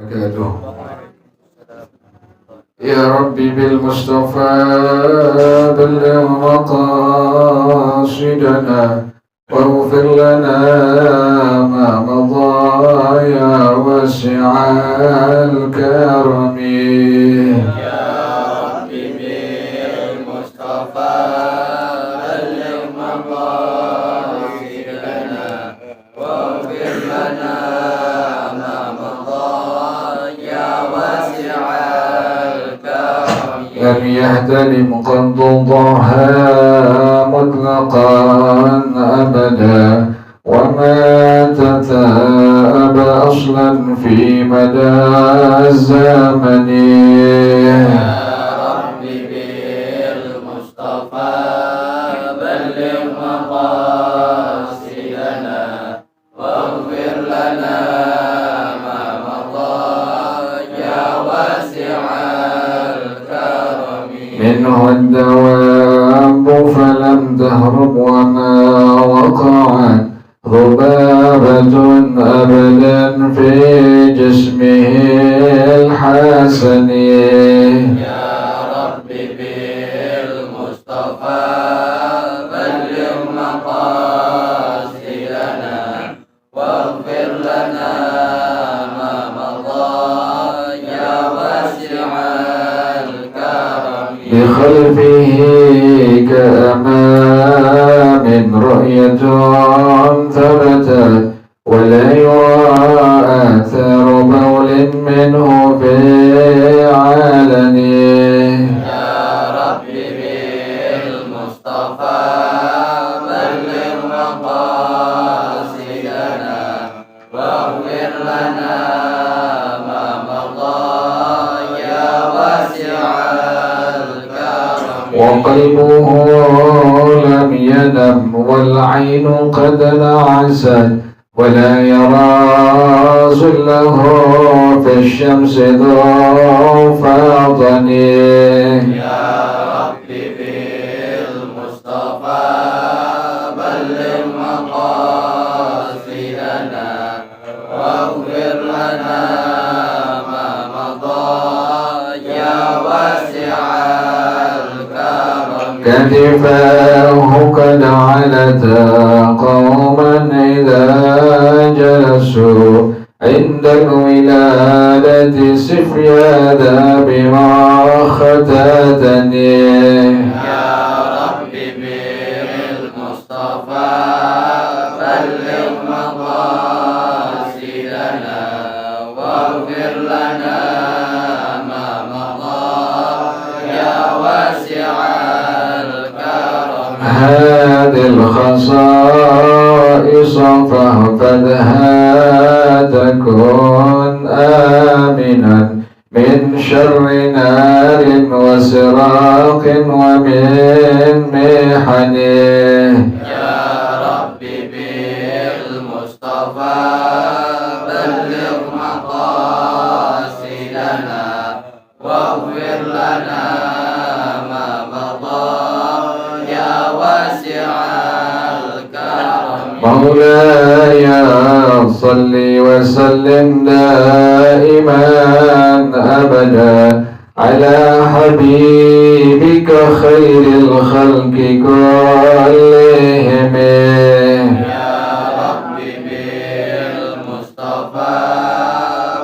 وبركاته. يا ربي بالمصطفى بلغ مقاصدنا واغفر لنا ما مضى يا واسع الكرم. يا ربي بالمصطفى بلغ مقاصدنا واغفر لنا ما مضى يا واسع الكرم. لم يحتلم قد ضحى مطلقا أبدا وما تثاب أصلا في مدى الزمن. يا ربي بالمصطفى بلغ مقاصدنا واغفر لنا ما مضى يا واسع الكرم. منه الدواب فلم تهرب وما وقعت ذبابة أبدا في جسمه الحسن. يا ربي بالمصطفى بلغ مقاصدنا واغفر لنا ما مضى يا واسع الكرم. بخلفه كأمام رؤية ثبتت ولا يرى آثار بول منه في علن. يا ربي بالمصطفى بلغ مقاصدنا واغفر لنا ما مضى يا واسع الكرم. وقلبه لم ينم والعين قد نعست ولا يرى ظله في الشمس ذو فاطن. يا ربي بالمصطفى بلغ مقاصدنا واغفر لنا ما مضى يا واسع الكرم. كتفاه قد علتا قوما إذا جلسوا عند الولادة سفيادا بما ختاتني. يا ربي بالمصطفى بلغ مقاصدنا واغفر لنا ما مضى يا واسع الكرم. هذه الخصائص فاحفظها تكن آمنا من شر نار وسراق ومن محن. يا ربي بالمصطفى بلغ مقاصدنا واغفر لنا ما مضى يا واسع الكرم. مولاي صل وسلم دائما أبدا على حبيبك خير الخلق كلهم. يا ربي بالمصطفى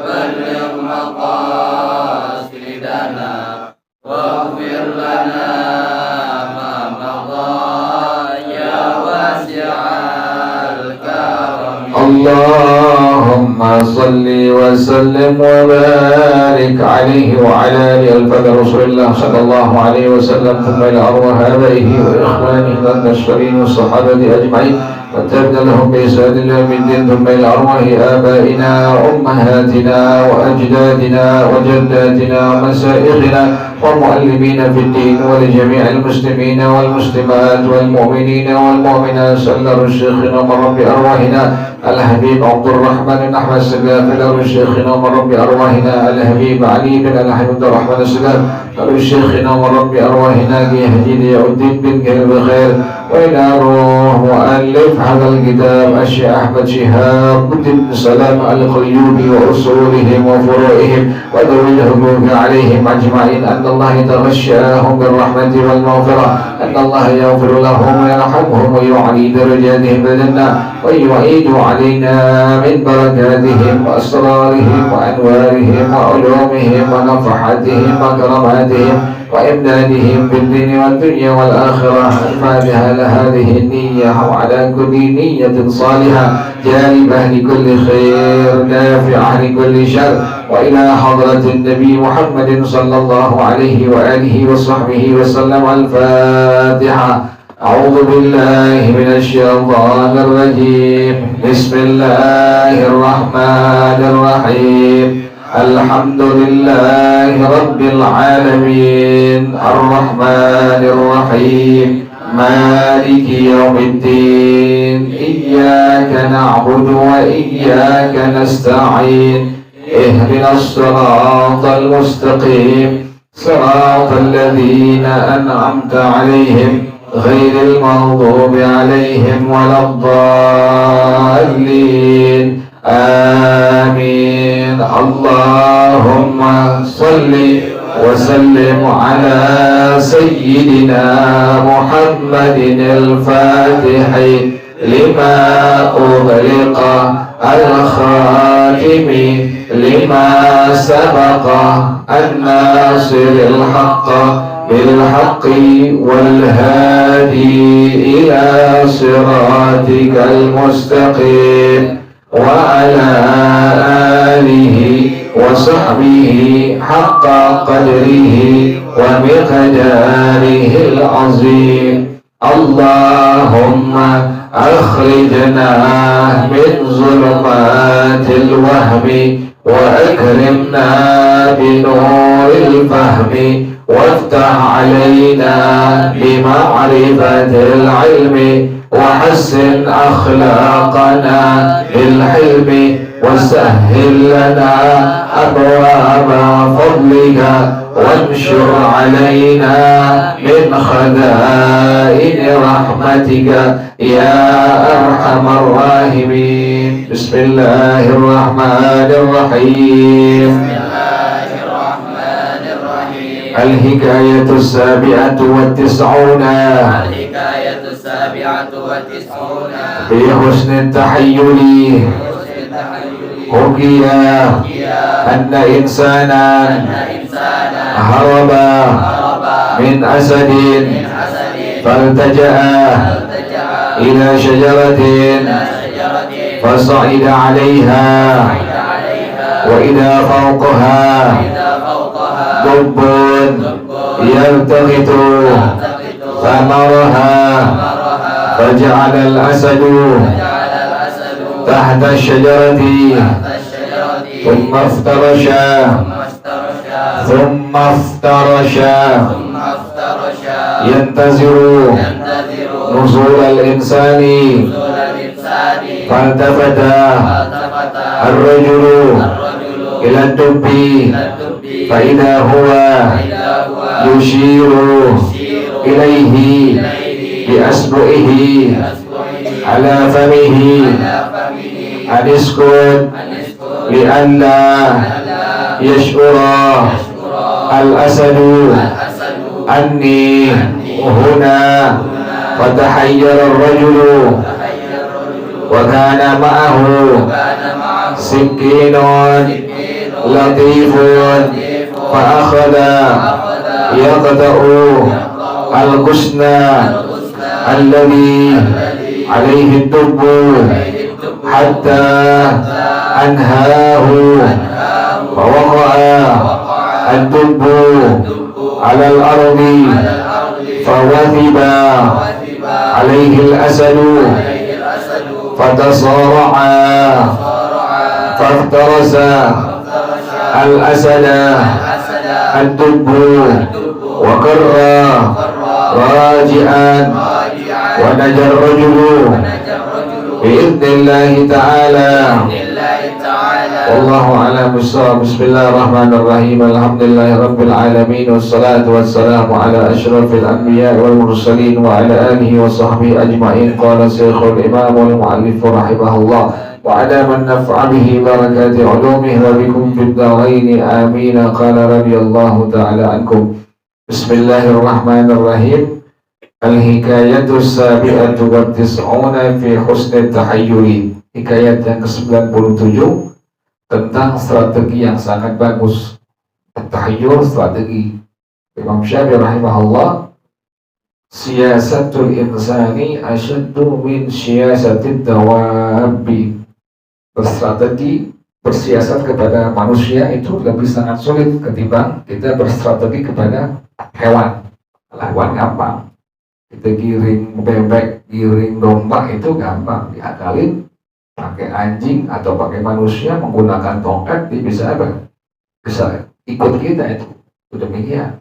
بلغ مقاصدنا واغفر لنا ما مضى يا واسع الكرم. اللهم صل وسلم وبارك عليه وعلى آله الفضل رسول الله صلى الله عليه وسلم ثم إلى أرواح آبائه وإخوانه المشرين والصحابة أجمعين وتبدأ لهم بإسعاد يوم الدين ثم إلى أرواح آبائنا وأمهاتنا وأجدادنا وجداتنا ومشايخنا ومعلمين في الدين ولجميع المسلمين والمسلمات والمؤمنين والمؤمنات صلى الشيخنا ومن بأرواحنا الحبيب عبد الرحمن بن أحمد السقاف الشيخنا ومن بأرواحنا الحبيب علي بن الحمد عبد الرحمن السقاف الشيخنا ومن بأرواحنا جهدي الدين بن بخير وإلى روح مؤلف هذا الكتاب الشيخ أحمد شهاب بن سلام القيوبي وأصولهم وفروعهم وذوي الحقوق عليهم أجمعين أن الله يتغشاهم بالرحمة والمغفرة، أن الله يغفر لهم ويرحمهم ويعلي درجاتهم بالجنة ويعيد علينا من بركاتهم وأسرارهم وأنوارهم وعلومهم ونفحاتهم وكراماتهم وإمدادهم بالدين والدنيا والآخرة. الفاتحة لهذه النية وعلى كل نية صالحة جالبة لكل خير نافعة لكل شر، وإلى حضرة النبي محمد صلى الله عليه وآله وصحبه وسلم. الفاتحة. أعوذ بالله من الشيطان الرجيم. بسم الله الرحمن الرحيم. الحمد لله رب العالمين الرحمن الرحيم مالك يوم الدين. إياك نعبد وإياك نستعين. اهدنا الصراط المستقيم صراط الذين أنعمت عليهم غير المغضوب عليهم ولا الضالين. آمين. اللهم صل وسلم على سيدنا محمد الفاتح لما أغلق الخاتم لما سبق الناصر الحق بالحق والهادي إلى صراطك المستقيم وعلى آله وصحبه حق قدره ومقداره العظيم. اللهم أخرجنا من ظلمات الوهم وأكرمنا بنور الفهم وافتح علينا بمعرفة العلم وحسن أخلاقنا بالحلم وسهل لنا أبواب فضلك وانشر علينا من خزائن رحمتك يا أرحم الراحمين. بسم الله الرحمن الرحيم. الحكاية السابعة والتسعون. الحكاية السابعة والتسعون. في حسن التحيل حكي أن إنسانا هرب من أسد فالتجأ إلى شجرة فصعد عليها وإذا فوقها دب يلتقط ثمرها فجعل الأسد تحت الشجرة ثم افترش ينتظر نزول الإنسان فالتفت الرجل إلى الدب فإذا هو يشير إليه بأصبعه على فمه أن اسكت لئلا يشعر الأسد أني هنا. فتحير الرجل وكان معه سكين لطيف فأخذ يقطع الغصن الذي عليه الدب حتى أنهاه فوقع الدب على الأرض فوثب عليه الأسد فتصارعا فافترس الأسد الدب وكر راجعا ونجا الرجل بإذن الله تعالى أعلم. والله أعلم بالصواب. بسم الله الرحمن الرحيم. الحمد لله رب العالمين، والصلاة والسلام على أشرف الأنبياء والمرسلين وعلى آله وصحبه أجمعين. قال الشيخ الإمام المؤلف رحمه الله: وعلى من نفع به بركات علومه وبكم في الدارين آمين. قال رضي الله تعالى عنكم. بسم الله الرحمن الرحيم. Al-hikayatus sabi'atu wa tis'una fi husni tahayyuri. Hikayat yang ke-97 tentang strategi yang sangat bagus. At-tahayyur, strategi. Imam Syafi'i rahimahullah: siyasatul insani asyaddu min siyasatid dawabi. Berstrategi, bersiasat kepada manusia itu lebih sangat sulit ketimbang kita berstrategi kepada hewan. Hewan gampang. Kita giring bebek, giring domba itu gampang diakalin. Pakai anjing atau pakai manusia menggunakan tongkat, dia bisa apa? Bisa ikut kita itu. Demikian.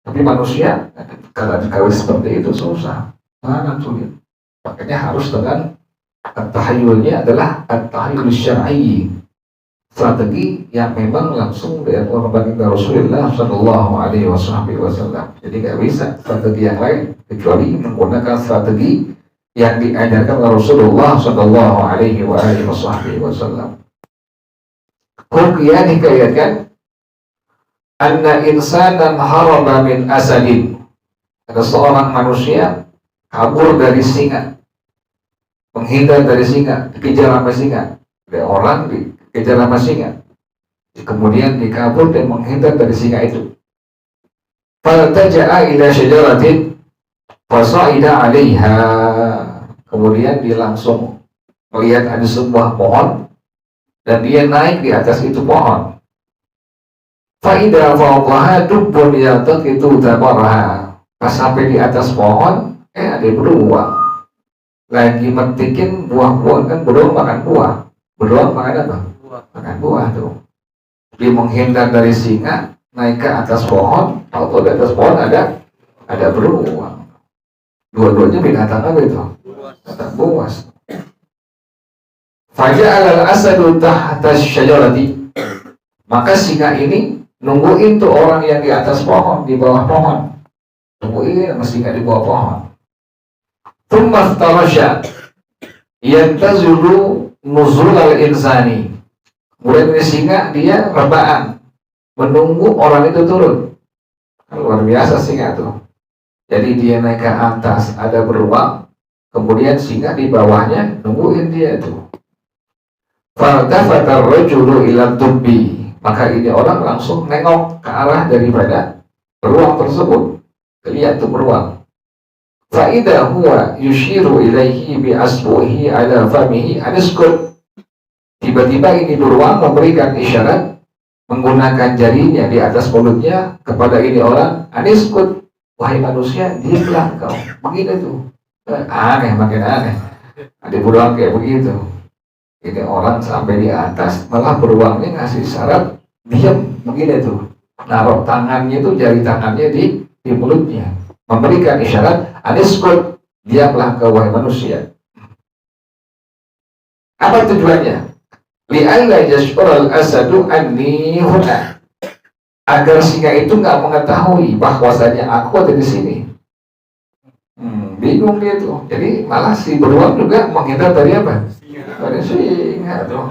Tapi manusia kalau seperti itu susah, sangat sulit. Makanya harus dengan at-tahayyulnya adalah at-tahayyul syar'i. Strategi yang memang langsung dari baginda Rasulullah Sallallahu Alaihi Wasallam. Jadi nggak bisa strategi yang lain kecuali menggunakan strategi yang diajarkan oleh Rasulullah Sallallahu Alaihi Wasallam. Kemudian dikayatkan, anna insanan haraba min asadin. Ada seorang manusia kabur dari singa, menghindar dari singa, dikejar sama singa. Ada orang dikejar sama singa, kemudian dikabur dan menghindar dari singa itu. Faltaja'a ila syajaratin fasa'ida 'alaiha. Kemudian dia langsung melihat ada sebuah pohon dan dia naik di atas itu pohon. Fa'idha fawqaha dubbun yaltaqitu tamaraha. Pas sampai di atas pohon, ada beruang lagi metikin buah-buah. Kan beruang makan buah. Beruang makan apa? Makan buah tuh. Dia menghindar dari singa, naik ke atas pohon. Atau di atas pohon ada beruang. Dua-duanya binatang apa itu? Binatang buas. Faja'al al-asadu tahta syajarati. Maka singa ini nungguin tuh orang yang di atas pohon, di bawah pohon. Nungguin sama singa di bawah pohon. Tsumma iftarasha yantazuru nuzul al-insani. Kemudian singa dia rebaan menunggu orang itu turun. Luar biasa singa tuh. Jadi dia naik ke atas ada beruang, kemudian singa di bawahnya nungguin dia tuh. Faltafata ar-rajulu ila dubbi. Maka ini orang langsung nengok ke arah daripada beruang tersebut. Lihat tuh beruang. Fa'idha huwa yushiru ilaihi bi asbuhi ala famihi aniskut. Tiba-tiba ini beruang memberikan isyarat menggunakan jarinya di atas mulutnya kepada ini orang. Aniskut, wahai manusia, diamlah kau. Begitu tuh. Aneh, makin aneh. Ada beruang kayak begitu. Ini orang sampai di atas, malah beruangnya ngasih syarat diam. Begitu tuh. Naruh tangannya tuh, jari tangannya di mulutnya. Memberikan isyarat, aniskut, diamlah kau wahai manusia. Apa tujuannya? Li'alla yash'ural asadu anni huna. Agar singa itu nggak mengetahui bahwasanya aku ada di sini. Bingung dia tuh. Jadi malah si beruang juga menghindar dari apa? Dari singa tuh.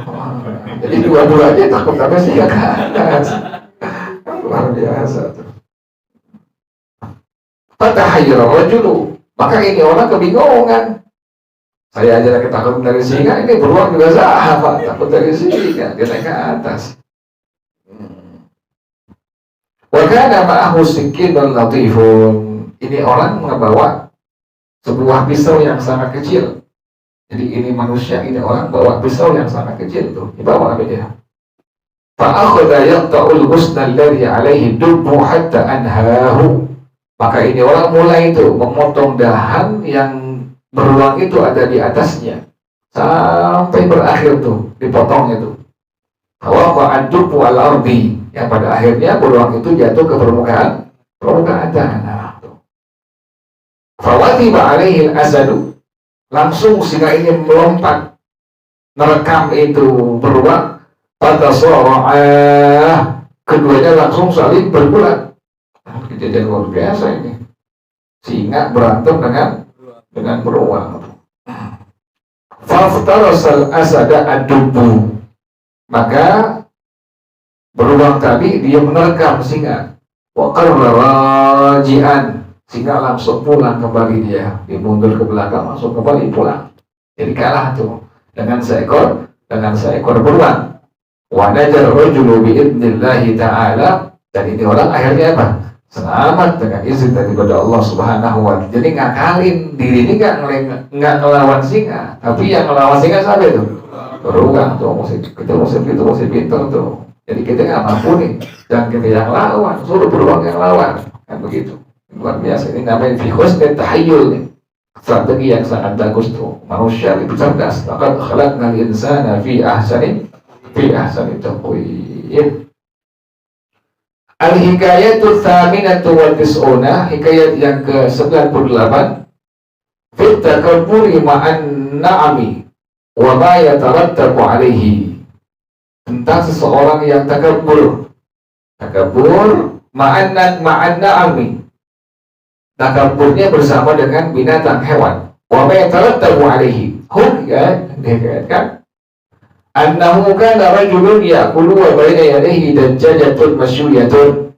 Jadi dua-duanya takut sama singa kan. Luar biasa tuh. Fatahayyara rajulu. Maka ini orang kebingungan. Saya aja lagi takut dari singa, ini beruang juga sama, takut dari singa, dia naik ke atas. Wa kana ma'ahu sikkinun latifun. Ini orang membawa sebuah pisau yang sangat kecil. Jadi ini manusia, ini orang bawa pisau yang sangat kecil tuh. Dibawa apa dia? Fa'akhadha yaqta'ul ghusna alladhi 'alaihi dubbu hatta anhahu. Maka ini orang mulai itu memotong dahan yang beruang itu ada di atasnya sampai berakhir tuh dipotong itu. Waqa'a ad-dubbu al-ardi. Yang pada akhirnya beruang itu jatuh ke permukaan tanah. Fawatiba 'alaihi al-asadu. Langsung singa ini melompat merekam itu beruang. fatasara'ah, keduanya langsung saling bergulat. Kejadian luar biasa ini. Singa berantem dengan beruang. Faftarasal asada ad-dubu, maka beruang tadi dia menerkam singa. Wa qarra raji'an, singa langsung pulang kembali, dia mundur ke belakang langsung kembali pulang. Jadi kalah tuh dengan seekor beruang. Wa najar rajulu bi idnillahi ta'ala, dan ini orang akhirnya apa? Selamat dengan izin daripada Allah Subhanahu wa Ta'ala. Jadi ngakalin diri ini nggak ngelawan singa, tapi yang ngelawan singa siapa itu? Beruang tuh, mesti pintar tuh. Jadi kita nggak mampu nih, dan kita yang lawan, suruh beruang yang lawan, kan begitu. Luar biasa, ini namanya fi husnul tahayyul nih. Strategi yang sangat bagus tuh. Manusia itu cerdas. Laqad khalaqnal insana fi ahsani taqwim. Al-hikayatu tsaminatu wa tis'una, hikayat yang ke-98. Fit takabburi ma'an na'ami wa ma yatarattabu alaihi, tentang seseorang yang takabur ma'an na'ami, takaburnya bersama dengan binatang hewan. Wa ma yatarattabu alaihi, ya dikatakan annahu kana rajulun ya'kulu wa baina yadayhi dajjajatun masyuyatun.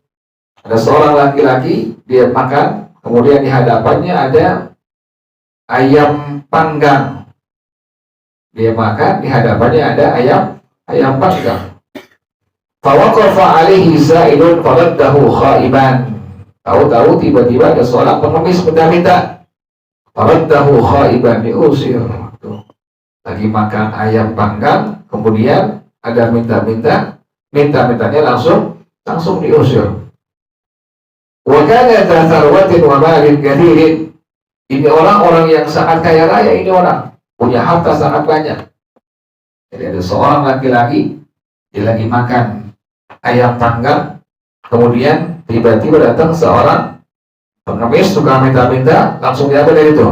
Ada seorang laki-laki, dia makan, kemudian di hadapannya ada ayam panggang. Dia makan, di hadapannya ada ayam panggang. Fawaqafa alaihi sa'ilun faraddahu khaiban. Tahu-tahu tiba-tiba ada seorang pengemis minta-minta. Faraddahu khaiban, diusir. Lagi makan ayam panggang, kemudian ada minta-mintanya langsung diusir. Wa kana dza sarwatin wa malin katsirin. Ini orang-orang yang sangat kaya raya, ini orang punya harta sangat banyak. Jadi ada seorang laki-laki, dia lagi makan ayam panggang, kemudian tiba-tiba datang seorang pengemis tukang minta-minta, langsung diambil dari itu,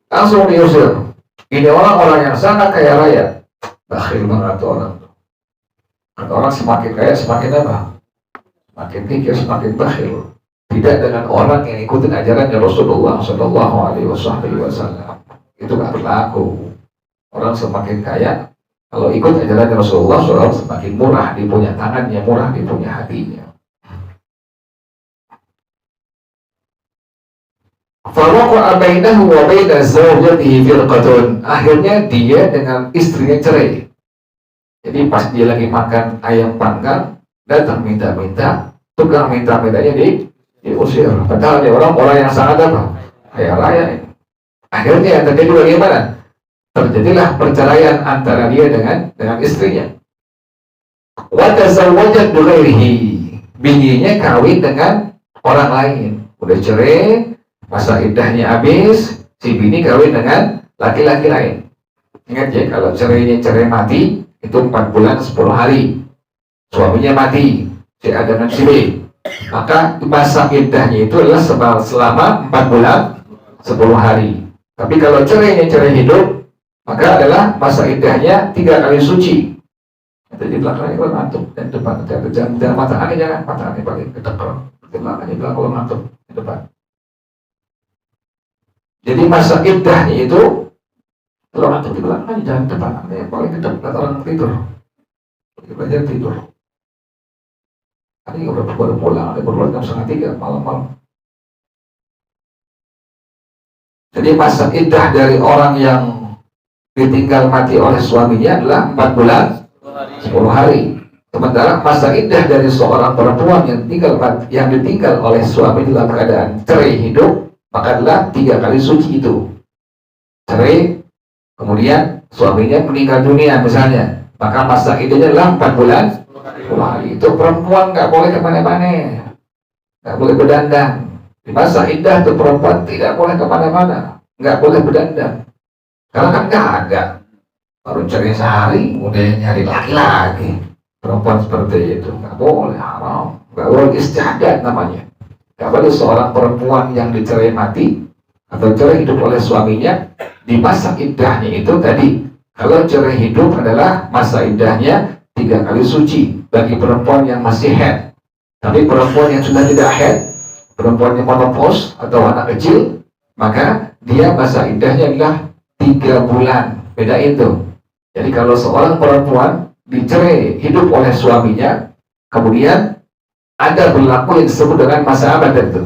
langsung diusir. Ini orang-orang yang sangat kaya raya. Bakhil banget orang. Kata orang semakin kaya semakin apa? Semakin pikir, semakin bakhil. Tidak dengan orang yang ikutin ajarannya Rasulullah Sallallahu Alaihi Wasallam. Itu nggak berlaku. Orang semakin kaya, kalau ikut ajarannya Rasulullah SAW, semakin murah, dia punya tangannya murah, dia punya hatinya. Fawaqa bainahu wa baina zawjatihi firqatun. Akhirnya dia dengan istrinya cerai. Jadi pas dia lagi makan ayam panggang, datang minta-minta, tukang minta-mintanya diusir. Padahal dia orang yang sangat apa? Kaya raya. Akhirnya yang terjadi bagaimana? Terjadilah perceraian antara dia dengan istrinya. Wa tazawwajat bi ghairihi. Bininya kawin dengan orang lain. Udah cerai, masa iddahnya habis, si bini kawin dengan laki-laki lain. Ingat ya, kalau cerai mati, itu 4 bulan 10 hari. Suaminya mati, si A dengan si B. Maka masa iddahnya itu adalah selama 4 bulan 10 hari. Tapi kalau cerai hidup, maka adalah masa iddahnya 3 kali suci. Jadi di belakangnya kalau ngantuk, dan depan jangan mata aneh, jangan mata aneh paling kedepan. Di belakangnya bilang kalau ngantuk di depan. Jadi masa iddahnya itu kalau ngantuk di belakangnya jangan depan, yang paling depan kata orang tidur. Belajar tidur. Ini udah baru pulang, ada baru jam 2:30 malam-malam. Jadi masa iddah dari orang yang ditinggal mati oleh suaminya adalah 4 bulan 10 hari. Sementara masa iddah dari seorang perempuan yang ditinggal oleh suami dalam keadaan cerai hidup, maka adalah 3 kali suci itu. Cerai, kemudian suaminya meninggal dunia misalnya, maka masa iddahnya adalah 4 bulan 10 hari. Itu perempuan nggak boleh kemana-mana, nggak boleh berdandan. Di masa iddah itu perempuan tidak boleh kemana-mana, nggak boleh berdandan. Karena kan nggak ada, baru cerai sehari, kemudian nyari laki-laki. Perempuan seperti itu nggak boleh, haram. Nggak boleh istiadat namanya. Nggak boleh seorang perempuan yang dicerai mati atau cerai hidup oleh suaminya di masa iddahnya itu tadi. Kalau cerai hidup adalah masa iddahnya 3 kali suci bagi perempuan yang masih haid. Tapi perempuan yang sudah tidak haid, perempuan yang menopause atau anak kecil, maka dia masa iddahnya adalah 3 bulan. Beda itu. Jadi kalau seorang perempuan dicerai hidup oleh suaminya, kemudian ada berlaku yang disebut dengan masa apa itu?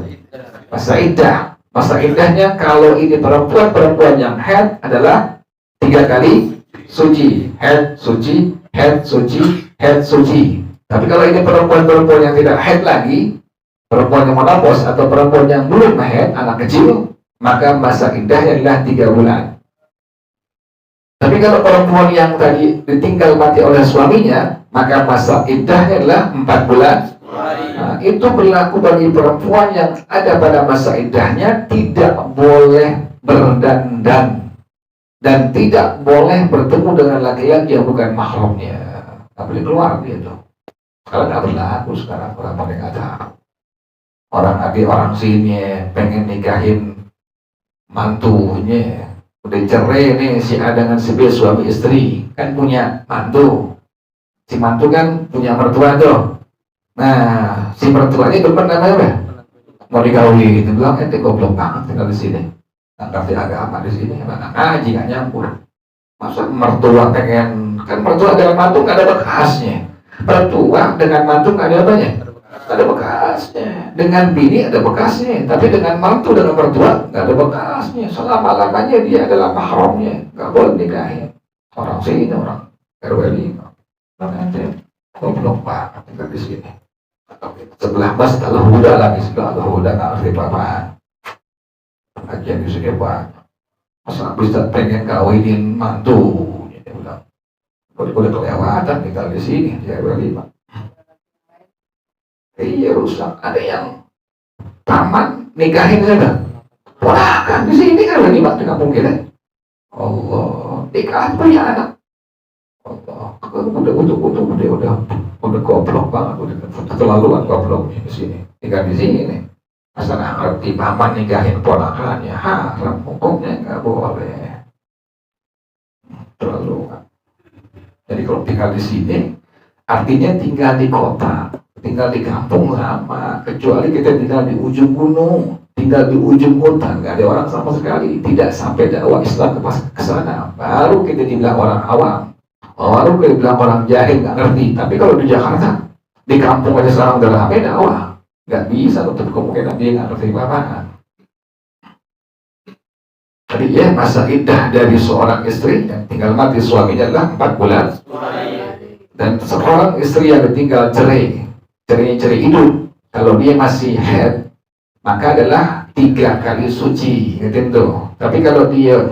Masa iddah. Masa iddahnya kalau ini perempuan yang haid adalah 3 kali suci, haid, suci, haid, suci, haid, suci. Tapi kalau ini perempuan yang tidak haid lagi, perempuan yang menopause atau perempuan yang belum haid, anak kecil, maka masa iddahnya adalah 3 bulan. Tapi kalau perempuan yang tadi ditinggal mati oleh suaminya, maka masa iddahnya adalah 4 bulan. Nah, itu berlaku bagi perempuan yang ada pada masa iddahnya, tidak boleh berdandan dan tidak boleh bertemu dengan laki-laki yang bukan mahramnya. Nggak boleh keluar gitu. Kalau nggak berlaku sekarang, orang pada nggak tahu. Orang sini pengen nikahin mantunya, udah cerai nih si A dengan si B, suami istri kan punya mantu. Si mantu kan punya mertua tuh. Nah, si mertuanya depan namanya apa? Mau digauli gitu, bilang ente goblok banget tinggal di sini. Nggak ngerti agama di sini, nggak ngaji, nggak nyampur. Masa mertua pengen, kan mertua dengan mantu nggak ada bekasnya. Mertua dengan mantu nggak ada apanya? Nggak ada bekasnya. Dengan bini ada bekasnya, tapi dengan mantu dengan mertua nggak ada bekasnya. Selama-lamanya dia adalah mahramnya, nggak boleh nikahin. Orang sini, orang RW 5. Ente goblok banget tinggal di sini. Sebelah mas kalau huda lagi, sebelah huda nggak ngerti apa-apaan. Pengajian di sini banyak. Masa bisa pengen kawinin mantu? Dia bilang, boleh kelewatan tinggal di sini, di RW 5. Iya rusak. Ada yang taman nikahin saja. Ponakan di sini kan RW 5 di kampung kita. Allah, nikah punya anak. Allah, udah goblok banget, udah keterlaluan gobloknya di sini. Tinggal di sini nih. Masa nggak ngerti paman nikahin ponakannya, haram, hukumnya nggak boleh. Terlaluan. Jadi kalau tinggal di sini, artinya tinggal di kota, tinggal di kampung lama. Kecuali kita tinggal di ujung gunung, tinggal di ujung hutan, nggak ada orang sama sekali, tidak sampai dakwah Islam ke sana, baru kita dibilang orang awam. Baru kita bilang orang jahil, nggak ngerti. Tapi kalau di Jakarta, di kampung aja sekarang udah rame dakwah, nggak bisa untuk kemungkinan dia nggak ngerti apa-apa. Jadi ya masa iddah dari seorang istri yang tinggal mati suaminya adalah 4 bulan. Dan seorang istri yang ditinggal cerai hidup, kalau dia masih haid, maka adalah 3 kali suci, gitu. Tapi kalau dia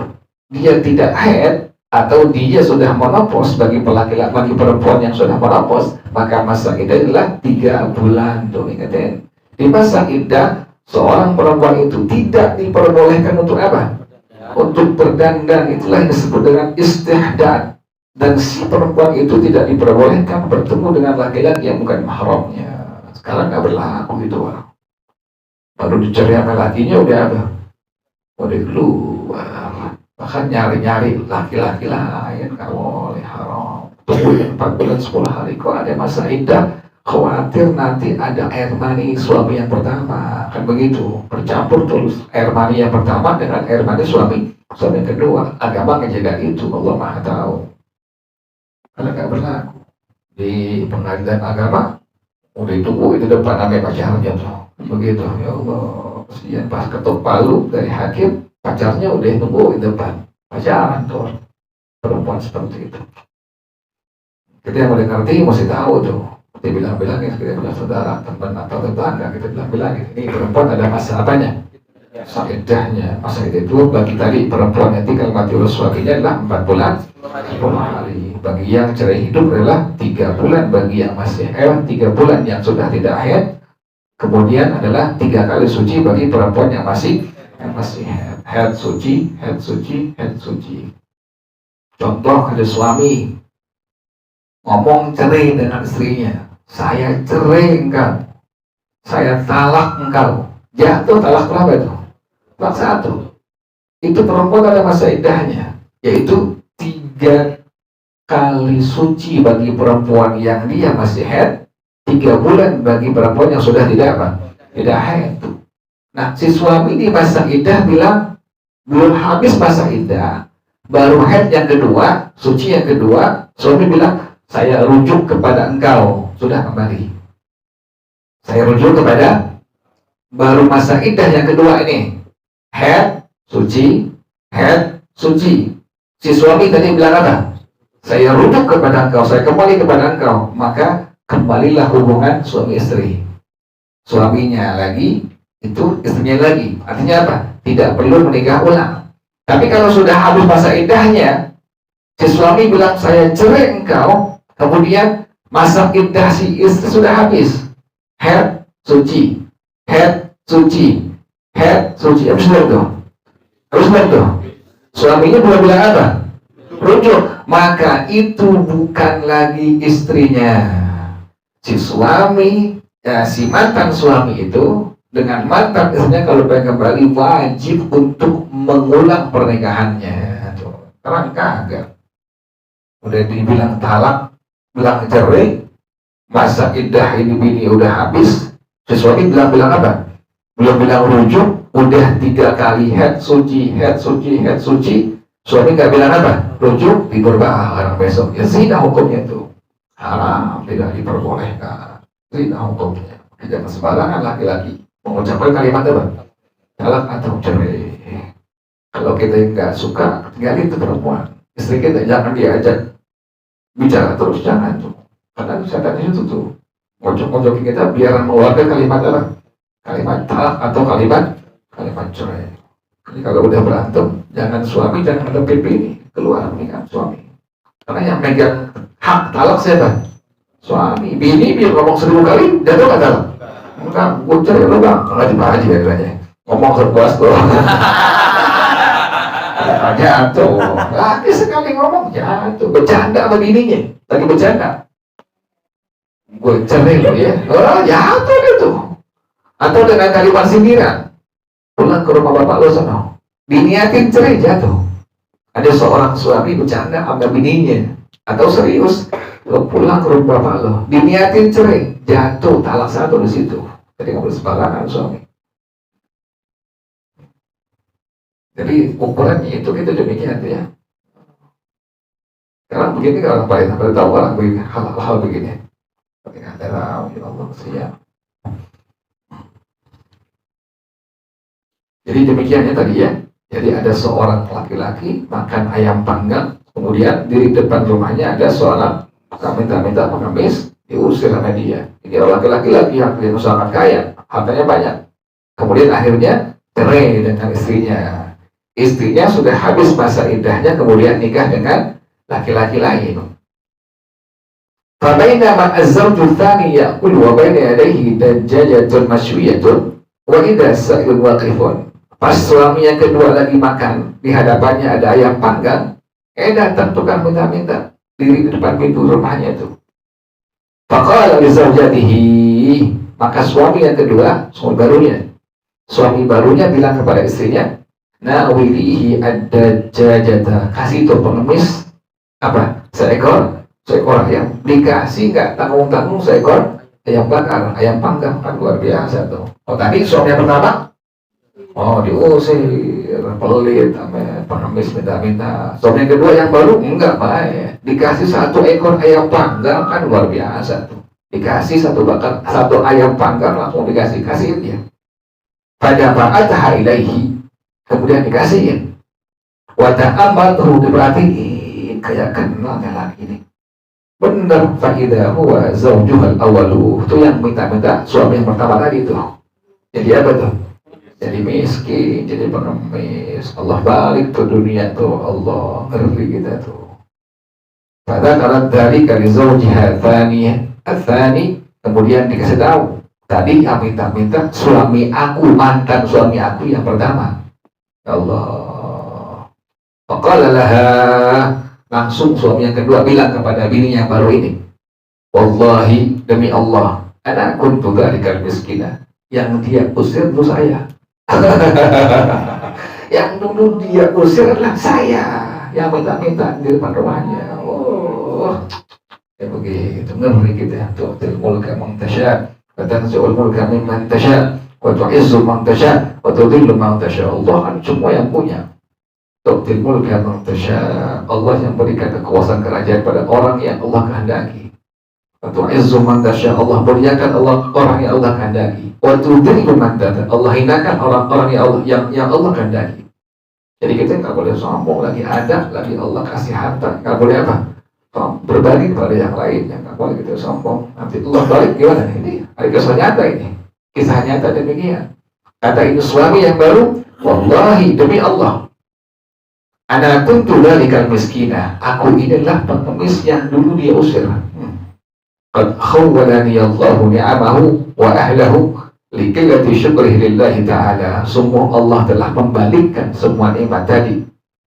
tidak haid atau dia sudah menopause, bagi perempuan yang sudah menopause, maka masa iddah adalah 3 bulan. Tuh ingatin, di masa iddah seorang perempuan itu tidak diperbolehkan untuk apa? Untuk berdandan. Itulah yang disebut dengan istihdad. Dan si perempuan itu tidak diperbolehkan bertemu dengan laki-laki yang bukan mahramnya. Sekarang nggak berlaku itu orang. Baru dicerai sama lakinya udah keluar. Bahkan nyari-nyari laki-laki lain nggak boleh, haram. Tungguin 4 bulan 10 hari kok ada masa iddah. Khawatir nanti ada air mani suami yang pertama, kan begitu, bercampur terus air mani yang pertama dengan air mani suami yang kedua. Agama ngejaga itu, Allah Maha tahu. Karena nggak berlaku di pengadilan agama, udah ditunggu itu depan namanya pacarnya tuh, begitu. Ya Allah, kesian pas ketok palu dari hakim, pacarnya udah tunggu di depan pacaran tuh perempuan seperti itu. Kita yang udah ngerti mesti tahu tuh. Kita bilang-bilangin, kita bilang saudara, teman atau tetangga, kita bilang-bilangin, ini perempuan ada masa apanya? Masa iddahnya. Masa iddah itu bagi tadi perempuan yang tinggal mati oleh suaminya adalah 4 bulan 10 hari. Bagi yang cerai hidup adalah 3 bulan. Bagi yang masih 3 bulan yang sudah tidak haid. Kemudian adalah 3 kali suci bagi perempuan yang masih haid suci, haid suci, haid suci. Contoh, ada suami ngomong cerai dengan istrinya, saya cerai engkau, saya talak engkau. Jatuh talak berapa itu? Talak 1. Itu perempuan ada masa iddahnya, yaitu 3 kali suci bagi perempuan yang dia masih haid, 3 bulan bagi perempuan yang sudah tidak apa? Tidak haid. Nah, si suami di masa iddah bilang belum habis masa iddah, baru haid yang kedua, suci yang kedua, suami bilang saya rujuk kepada engkau, sudah kembali. Saya rujuk kepada, baru masa iddah yang kedua ini, haid, suci, haid, suci. Si suami tadi bilang apa? Saya rujuk kepada engkau, saya kembali kepada engkau. Maka kembalilah hubungan suami istri. Suaminya lagi, itu istrinya lagi. Artinya apa? Tidak perlu menikah ulang. Tapi kalau sudah habis masa iddahnya, si suami bilang saya cerai engkau, kemudian masa iddah si istri sudah habis. Haid, suci, haid, suci, haid, suci. Habis itu. Habis itu. Suaminya belum bilang apa? Rujuk. Maka itu bukan lagi istrinya. Si suami, ya, si mantan suami itu dengan mantan istrinya kalau pengen kembali wajib untuk mengulang pernikahannya. Karena kagak. Udah dibilang talak, bilang cerai, masa iddah ini udah habis. Si suami bilang apa? Belum bilang rujuk, udah 3 kali haid suci, haid suci, haid suci. Suami nggak bilang apa? Rujuk, tidur bareng besok. Ya zina hukumnya itu. Haram, tidak diperbolehkan. Zina hukumnya. Tidak sembarangan laki-laki mengucapkan kalimat apa? Talak atau cerai. Kalau kita nggak suka, tinggalin itu perempuan. Istri kita jangan diajak bicara terus, jangan tuh. Karena setan itu tuh ngojok-ngojokin kita biar mengeluarkan kalimat apa? Kalimat talak atau kalimat cerai. Jadi kalau udah berantem, jangan suami, jangan ada PP ini keluar menikah suami. Karena yang megang hak talak siapa? Suami. Bini biar ngomong 1000 kali, jatuh nggak talak? Enggak, gue cerai lo bang. Nggak dibahaji ya. Ngomong sepuas tuh. Jatuh. Lagi sekali ngomong jatuh. Bercanda sama bininya. Lagi bercanda. Gue cerai lo ya. Oh jatuh gitu. Atau dengan kalimat sindiran. Pulang ke rumah bapak lo sana. Diniatin cerai jatuh. Ada seorang suami bercanda sama bininya. Atau serius. Lo pulang ke rumah bapak lo. Diniatin cerai jatuh. Talak 1 di situ. Jadi nggak boleh sembarangan suami. Jadi ukurannya itu kita demikian ya. Sekarang begini kalau orang pada tahu orang begini, hal-hal begini. Ada Allah siap. Jadi demikiannya tadi ya. Jadi ada seorang laki-laki makan ayam panggang, kemudian di depan rumahnya ada seorang minta pengemis, diusir sama dia. Ini orang laki-laki yang sangat kaya, hartanya banyak. Kemudian akhirnya cerai dengan istrinya. Istrinya sudah habis masa iddahnya, kemudian nikah dengan laki-laki lain. Fabainama az-zawju tsani ya'kul wa baina yadayhi dajjajatun mashwiyatun wa idza sa'ilun waqifun. Pas suami yang kedua lagi makan, di hadapannya ada ayam panggang, datang tukang minta-minta diri di depan pintu rumahnya itu. Faqala li zawjatihi, maka suami yang kedua, suami barunya bilang kepada istrinya, nawilihi ad-dajjajata, kasih itu pengemis apa? Seekor ayam. Dikasih nggak tanggung-tanggung seekor ayam bakar, ayam panggang, kan luar biasa tuh. Oh tadi suami yang pertama, diusir, pelit, pengemis minta-minta. Suami yang kedua yang baru enggak baik, dikasih 1 ekor ayam panggang, kan luar biasa tuh. Dikasih 1 ayam panggang langsung kasihin dia. Pada ba'atha ilaihi, kemudian dikasihin. Wa ta'amatuhu, diperhatiin, kayak kenalnya lagi ini. Benar, fa'idha huwa zawjuhal awalu. Itu yang minta-minta suami yang pertama tadi itu. Jadi apa tuh? Jadi miskin, jadi pengemis. Allah balik tuh dunia tuh, Allah ngeri kita tuh. Pada kalau dari kali zawjiha tsani, kemudian dikasih tahu. Tadi yang minta-minta suami aku, mantan suami aku yang pertama. Ya Allah. Faqala laha, langsung suami yang kedua bilang kepada bini yang baru ini, wallahi, demi Allah, ana kuntu dzalikal miskina, yang dia usir itu saya. Yang dulu dia usir adalah saya, yang minta-minta di depan rumahnya. Oh, Ya begitu, ngeri kita ya. Tu'til mulka man tasha, wa tanzi'ul mulka mimman tasha, wa tu'izzu man tasha, wa tudhillu man tasha. Allah kan semua yang punya. Tu'til mulka man tasha, Allah yang berikan kekuasaan kerajaan pada orang yang Allah kehendaki. Wa tu'izzu man tasha, Allah muliakan orang yang Allah kehendaki. Wa tudhillu man tasha, Allah hinakan orang-orang yang Allah kehendaki. Jadi kita nggak boleh sombong lagi, ada lagi Allah kasih harta, nggak boleh apa? Berbagi kepada yang lain, yang nggak boleh kita sombong. Nanti Allah balik gimana? Ini ada kisah nyata ini, kisah nyata demikian. Kata ini suami yang baru, wallahi demi Allah, ana kuntu dzalikal miskina, aku inilah pengemis yang dulu dia usir. Qad khawwalani Allahu ni'amahu wa ahlahu likillati syukrihi lillahi ta'ala. Semua Allah telah membalikkan semua nikmat tadi,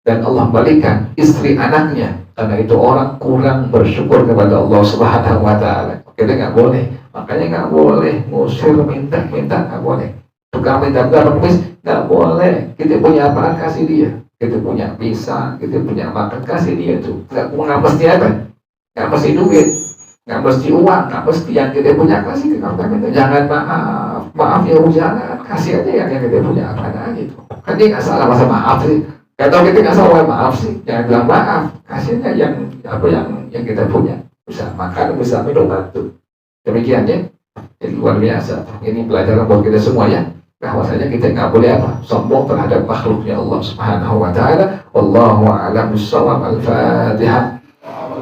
dan Allah balikkan istri anaknya karena itu orang kurang bersyukur kepada Allah Subhanahu wa ta'ala. Kita nggak boleh, makanya nggak boleh ngusir, minta nggak boleh. Tukang minta pengemis nggak boleh. Kita punya apa kasih dia, kita punya pisang, kita punya makan kasih dia tuh. Nggak mesti apa, nggak mesti duit, nggak mesti uang, nggak mesti yang kita punya kasih ke orang itu. Jangan maaf ya, jangan kasih aja yang kita punya apa aja itu. Kan dia nggak salah masa maaf sih. Kalau kita nggak salah maaf sih, jangan bilang maaf, kasihnya yang kita punya, bisa makan, bisa minum itu. Demikian ya, jadi luar biasa. Ini pelajaran buat kita semua ya, bahwasanya kita nggak boleh apa, sombong terhadap makhluknya Allah Subhanahu wa ta'ala. Wallahu a'lam bissawab. Al-Fatihah.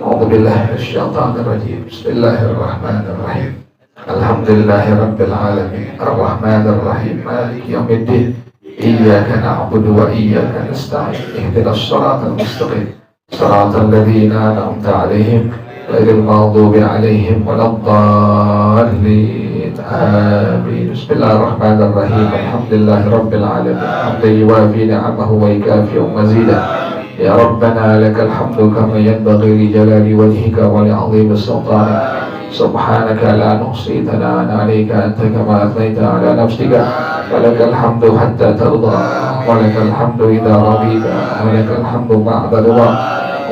A'udzubillahi minasyaitonir rajim. Bismillahirrahmanirrahim. Alhamdulillahirabbil alamin. Arrahmanir rahim. Maliki yaumiddin. Iyyaka na'budu wa iyyaka nasta'in. Ihdinas siratal mustaqim. Siratal ladzina an'amta 'alaihim ghairil maghdubi 'alaihim waladdallin. Amin. Bismillahirrahmanirrahim. Alhamdulillahirabbil alamin. Hamdan yuwafi ni'amahu wa yukafi'u mazidah. Ya Rabbana lakal hamdu kama yanbaghi li jalali wajhika wa li 'azimi sultanik. Subhanaka la nuhsi thana'an 'alaika anta kama athnayta 'ala nafsika. Walakal hamdu hatta tarda, walakal hamdu idza radita, walakal hamdu ba'da ridha.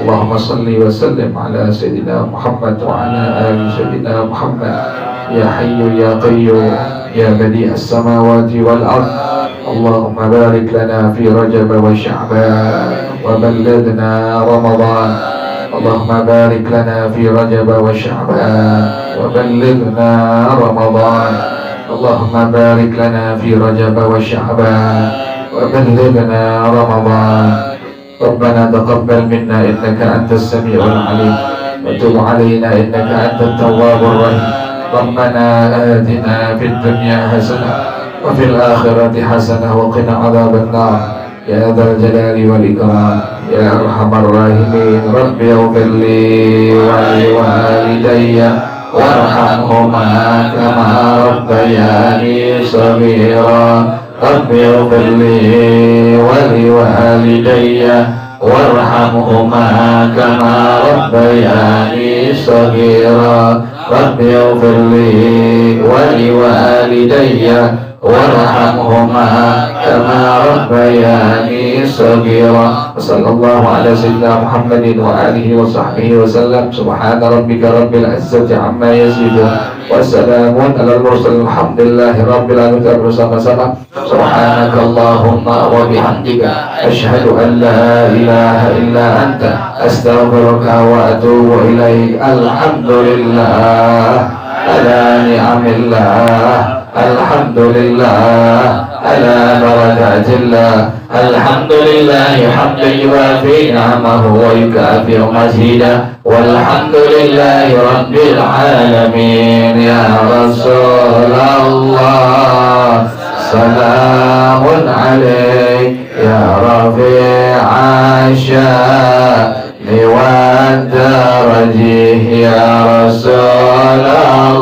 Allahumma salli wa sallim ala sayyidina Muhammad wa ala ali sayyidina Muhammad. Ya Hayyu ya Qayyum ya Badi'as samawati wal ard. Allahumma barik lana fi Rajab wa Sya'ban wa ballighna Ramadan. Allahumma barik lana fi Rajab wa Sya'ban wa ballighna Ramadan. Allahumma barik lana fi Rajab wa Sya'ban wa ballighna Ramadan. Rabbana taqabbal minna innaka antas sami'ul 'alim wa tub 'alaina innaka antat tawwabur rahim. Rabbana atina fid dunya hasanah wa fil akhirati hasanah wa qina 'adzaban nar. Ya dzal jalali wal ikram ya arhamar rahimin. Rabbi ighfir li wa li walidayya warhamhuma kama rabbayani shaghira. Rabbi ighfir li wa li walidayya warhamhuma kama rabbayani shaghira. Rabbi ighfir li wa li walidayya warhamhuma kama rabbayani shaghira. Sallallahu ala sayyidina Muhammadin wa alihi wa sahbihi wa sallam. Subhana rabbika rabbil izzati amma yasifun wa salamun alal mursalin alhamdulillahi rabbil alamin. Bersama-sama subhanaka Allahumma wa bihamdika asyhadu an la ilaha illa anta astaghfiruka wa atubu ilaik. Alhamdulillah ala ni'amillah. Alhamdulillah ala barakatillah. Alhamdulillah hamdan yuwafi ni'amahu wa yukafi'u mazidah. Walhamdulillahi rabbil alamin. Ya Rasulullah salamun alaik ya rafi'a sya'ni wa darajih. Ya Rasulullah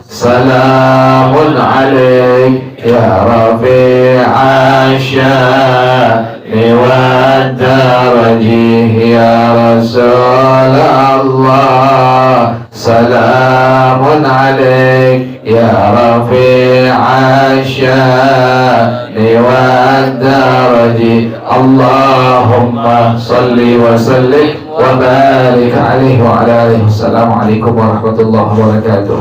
salamun alaik ya rafi'a sya'ni wa darajih. Ya Rasulullah salamun alaik يا رفيع الشان والدرج اللهم صل وسلم وبارك عليه وعلى آله. السلام عليكم ورحمة الله وبركاته.